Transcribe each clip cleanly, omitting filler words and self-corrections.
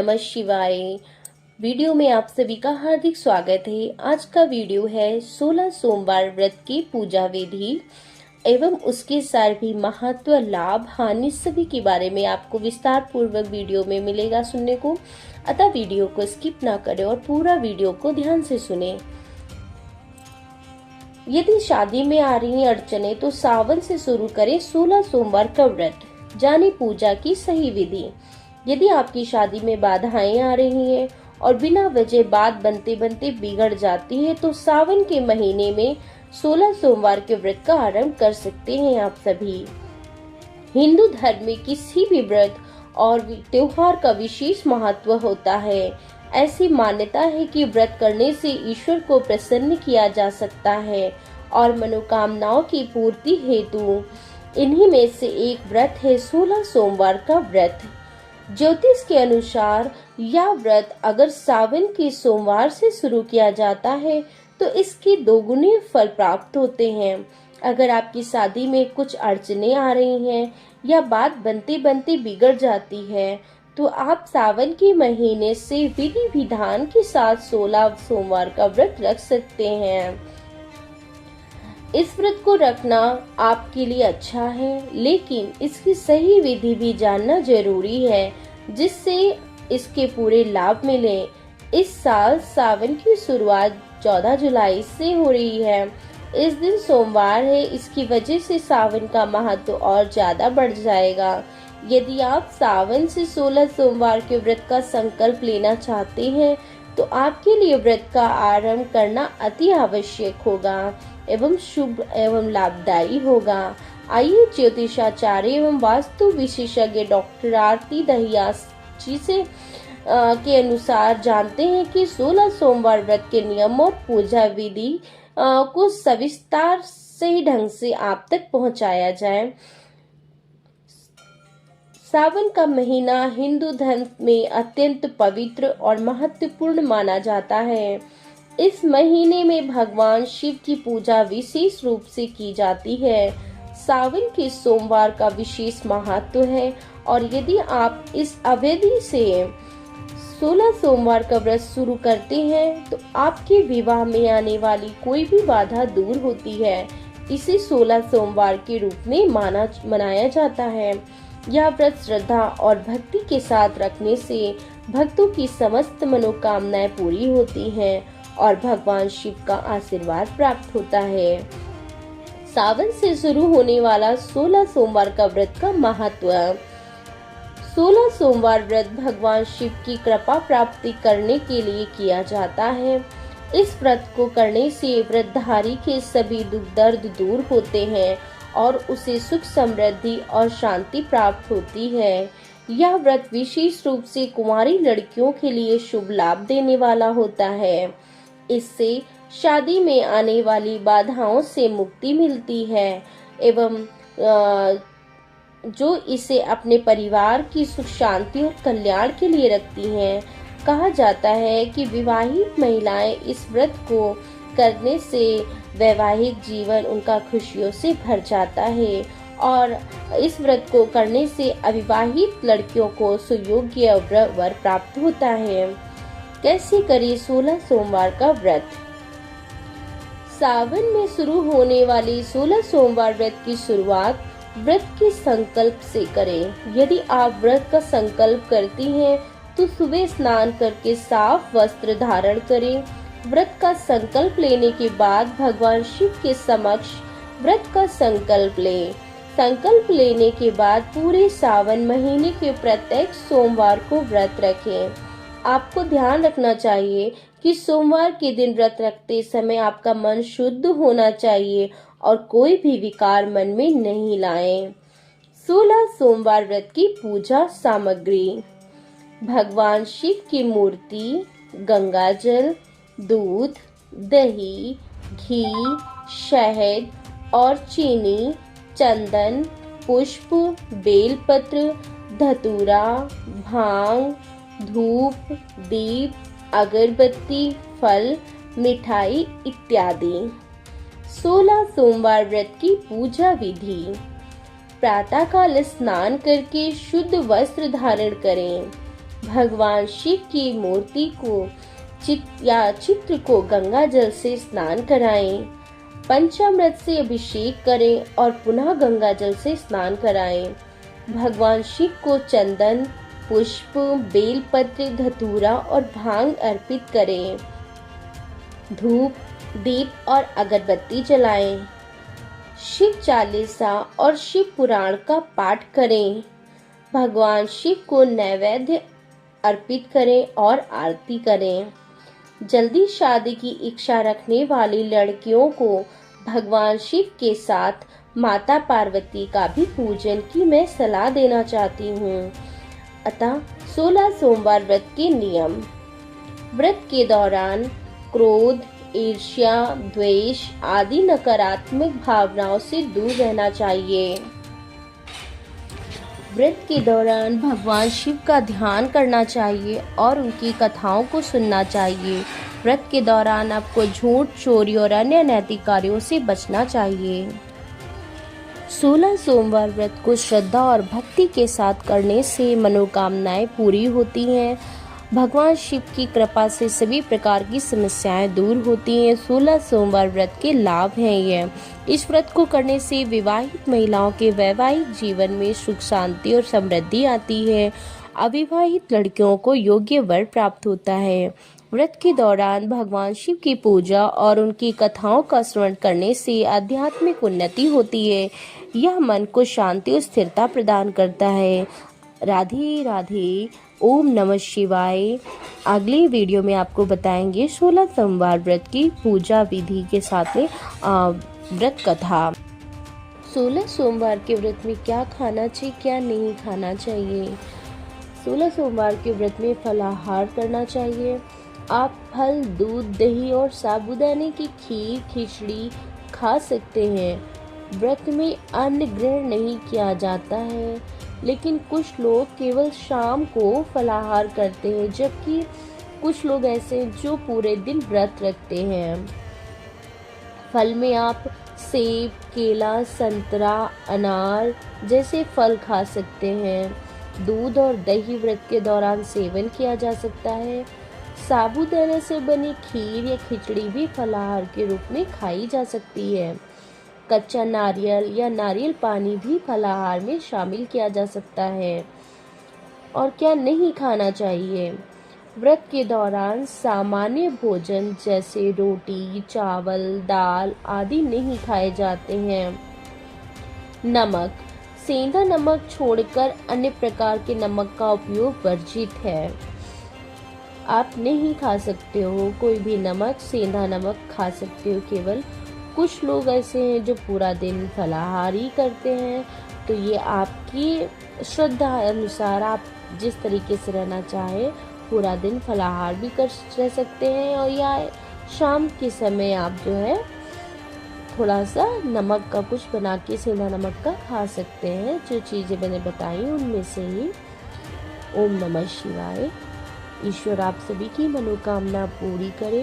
नमः शिवाय। वीडियो में आप सभी का हार्दिक स्वागत है। आज का वीडियो है 16 सोमवार व्रत की पूजा विधि एवं उसके सार भी महत्व, लाभ, हानि सभी के बारे में आपको विस्तार पूर्वक वीडियो में मिलेगा सुनने को। अतः वीडियो को स्किप ना करें और पूरा वीडियो को ध्यान से सुने। यदि शादी में आ रही अड़चने तो सावन से शुरू करें 16 सोमवार का व्रत। जाने पूजा की सही विधि। यदि आपकी शादी में बाधाएं आ रही हैं और बिना वजह बात बनते बनते बिगड़ जाती है तो सावन के महीने में 16 सोमवार के व्रत का आरंभ कर सकते हैं आप सभी। हिंदू धर्म में किसी भी व्रत और त्योहार का विशेष महत्व होता है। ऐसी मान्यता है कि व्रत करने से ईश्वर को प्रसन्न किया जा सकता है और मनोकामनाओं की पूर्ति हेतु इन्हीं में से एक व्रत है 16 सोमवार का व्रत। ज्योतिष के अनुसार यह व्रत अगर सावन के सोमवार से शुरू किया जाता है तो इसके दोगुने फल प्राप्त होते हैं। अगर आपकी शादी में कुछ अड़चने आ रही हैं या बात बनते बनते बिगड़ जाती है तो आप सावन के महीने से विधि विधान के साथ 16 सोमवार का व्रत रख सकते हैं। इस व्रत को रखना आपके लिए अच्छा है, लेकिन इसकी सही विधि भी जानना जरूरी है जिससे इसके पूरे लाभ मिले। इस साल सावन की शुरुआत 14 जुलाई से हो रही है। इस दिन सोमवार है, इसकी वजह से सावन का महत्व और ज्यादा बढ़ जाएगा। यदि आप सावन से 16 सोमवार के व्रत का संकल्प लेना चाहते हैं तो आपके लिए व्रत का आरंभ करना अति आवश्यक होगा एवं शुभ एवं लाभदायी होगा। आइए ज्योतिषाचार्य एवं वास्तु विशेषज्ञ डॉक्टर आरती दहिया जी से के अनुसार जानते हैं कि 16 सोमवार व्रत के नियम और पूजा विधि को सविस्तार सही ढंग से आप तक पहुंचाया जाए। सावन का महीना हिंदू धर्म में अत्यंत पवित्र और महत्वपूर्ण माना जाता है। इस महीने में भगवान शिव की पूजा विशेष रूप से की जाती है। सावन के सोमवार का विशेष महत्व है और यदि आप इस अवधि से 16 सोमवार का व्रत शुरू करते हैं तो आपके विवाह में आने वाली कोई भी बाधा दूर होती है। इसे 16 सोमवार के रूप में मनाया जाता है। यह व्रत श्रद्धा और भक्ति के साथ रखने से भक्तों की समस्त मनोकामनाएं पूरी होती हैं और भगवान शिव का आशीर्वाद प्राप्त होता है। सावन से शुरू होने वाला 16 सोमवार का व्रत का महत्व। 16 सोमवार व्रत भगवान शिव की कृपा प्राप्ति करने के लिए किया जाता है। इस व्रत को करने से व्रतधारी के सभी दुख दर्द दूर होते हैं और उसे सुख समृद्धि और शांति प्राप्त होती है। यह व्रत विशेष रूप से कुंवारी लड़कियों के लिए शुभ लाभ देने वाला होता है। इससे शादी में आने वाली बाधाओं से मुक्ति मिलती है एवं जो इसे अपने परिवार की सुख शांति और कल्याण के लिए रखती हैं। कहा जाता है कि विवाहित महिलाएं इस व्रत को करने से वैवाहिक जीवन उनका खुशियों से भर जाता है और इस व्रत को करने से अविवाहित लड़कियों को सुयोग्य वर प्राप्त होता है। कैसे करें 16 सोमवार का व्रत। सावन में शुरू होने वाली 16 सोमवार व्रत की शुरुआत व्रत के संकल्प से करें। यदि आप व्रत का संकल्प करती हैं तो सुबह स्नान करके साफ वस्त्र धारण करें। व्रत का संकल्प लेने के बाद भगवान शिव के समक्ष व्रत का संकल्प लें। संकल्प लेने के बाद पूरे सावन महीने के प्रत्येक सोमवार को व्रत रखें। आपको ध्यान रखना चाहिए कि सोमवार के दिन व्रत रखते समय आपका मन शुद्ध होना चाहिए और कोई भी विकार मन में नहीं लाएं। 16 सोमवार व्रत की पूजा सामग्री। भगवान शिव की मूर्ति, गंगाजल, दूध, दही, घी, शहद और चीनी, चंदन, पुष्प, बेलपत्र, धतूरा, भांग, धूप, दीप, अगरबत्ती, फल, मिठाई इत्यादि। 16 सोमवार व्रत की पूजा विधि। प्रातःकाल स्नान करके शुद्ध वस्त्र धारण करें। भगवान शिव की मूर्ति को चित्र को गंगा जल से स्नान कराएं। पंचामृत से अभिषेक करें और पुनः गंगा जल से स्नान कराएं। भगवान शिव को चंदन, पुष्प, बेलपत्र, धतूरा और भांग अर्पित करें। धूप, दीप और अगरबत्ती जलाएं। शिव चालीसा और शिव पुराण का पाठ करें। भगवान शिव को नैवेद्य अर्पित करें और आरती करें। जल्दी शादी की इच्छा रखने वाली लड़कियों को भगवान शिव के साथ माता पार्वती का भी पूजन की मैं सलाह देना चाहती हूँ। अतः 16 सोमवार व्रत के नियम। व्रत के दौरान क्रोध, ईर्ष्या, द्वेष आदि नकारात्मक भावनाओं से दूर रहना चाहिए। व्रत के दौरान भगवान शिव का ध्यान करना चाहिए और उनकी कथाओं को सुनना चाहिए। व्रत के दौरान आपको झूठ, चोरी और अन्य अनैतिक कार्यों से बचना चाहिए। 16 सोमवार व्रत को श्रद्धा और भक्ति के साथ करने से मनोकामनाएं पूरी होती हैं। भगवान शिव की कृपा से सभी प्रकार की समस्याएं दूर होती हैं। 16 सोमवार व्रत के लाभ हैं ये। इस व्रत को करने से विवाहित महिलाओं के वैवाहिक जीवन में सुख, शांति और समृद्धि आती है। अविवाहित लड़कियों को योग्य वर प्राप्त होता है। व्रत के दौरान भगवान शिव की पूजा और उनकी कथाओं का स्मरण करने से आध्यात्मिक उन्नति होती है। यह मन को शांति और स्थिरता प्रदान करता है। राधे राधे। ओम नमः शिवाय। अगली वीडियो में आपको बताएंगे 16 सोमवार व्रत की पूजा विधि के साथ में व्रत कथा। 16 सोमवार के व्रत में क्या खाना चाहिए, क्या नहीं खाना चाहिए। 16 सोमवार के व्रत में फलाहार करना चाहिए। आप फल, दूध, दही और साबूदाने की खीर, खिचड़ी खा सकते हैं। व्रत में अन्न ग्रहण नहीं किया जाता है, लेकिन कुछ लोग केवल शाम को फलाहार करते हैं, जबकि कुछ लोग ऐसे हैं जो पूरे दिन व्रत रखते हैं। फल में आप सेब, केला, संतरा, अनार जैसे फल खा सकते हैं। दूध और दही व्रत के दौरान सेवन किया जा सकता है। साबूदाने से बनी खीर या खिचड़ी भी फलाहार के रूप में खाई जा सकती है। कच्चा नारियल या नारियल पानी भी फलाहार में शामिल किया जा सकता है। और क्या नहीं खाना चाहिए। व्रत के दौरान सामान्य भोजन जैसे रोटी, चावल, दाल आदि नहीं खाए जाते हैं। नमक, सेंधा नमक छोड़कर अन्य प्रकार के नमक का उपयोग वर्जित है। आप नहीं खा सकते हो कोई भी नमक, सेंधा नमक खा सकते हो केवल। कुछ लोग ऐसे हैं जो पूरा दिन फलाहार ही करते हैं, तो ये आपकी श्रद्धा अनुसार आप जिस तरीके से रहना चाहे पूरा दिन फलाहार भी कर रह सकते हैं, और या शाम के समय आप जो है थोड़ा सा नमक का कुछ बना के सेंधा नमक का खा सकते हैं। जो चीज़ें मैंने बताई उनमें से ही। ओम नमः शिवाय। ईश्वर आप सभी की मनोकामना पूरी करे।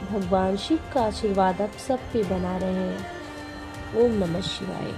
भगवान शिव का आशीर्वाद आप सब पे बना रहे। ओम नमः शिवाय।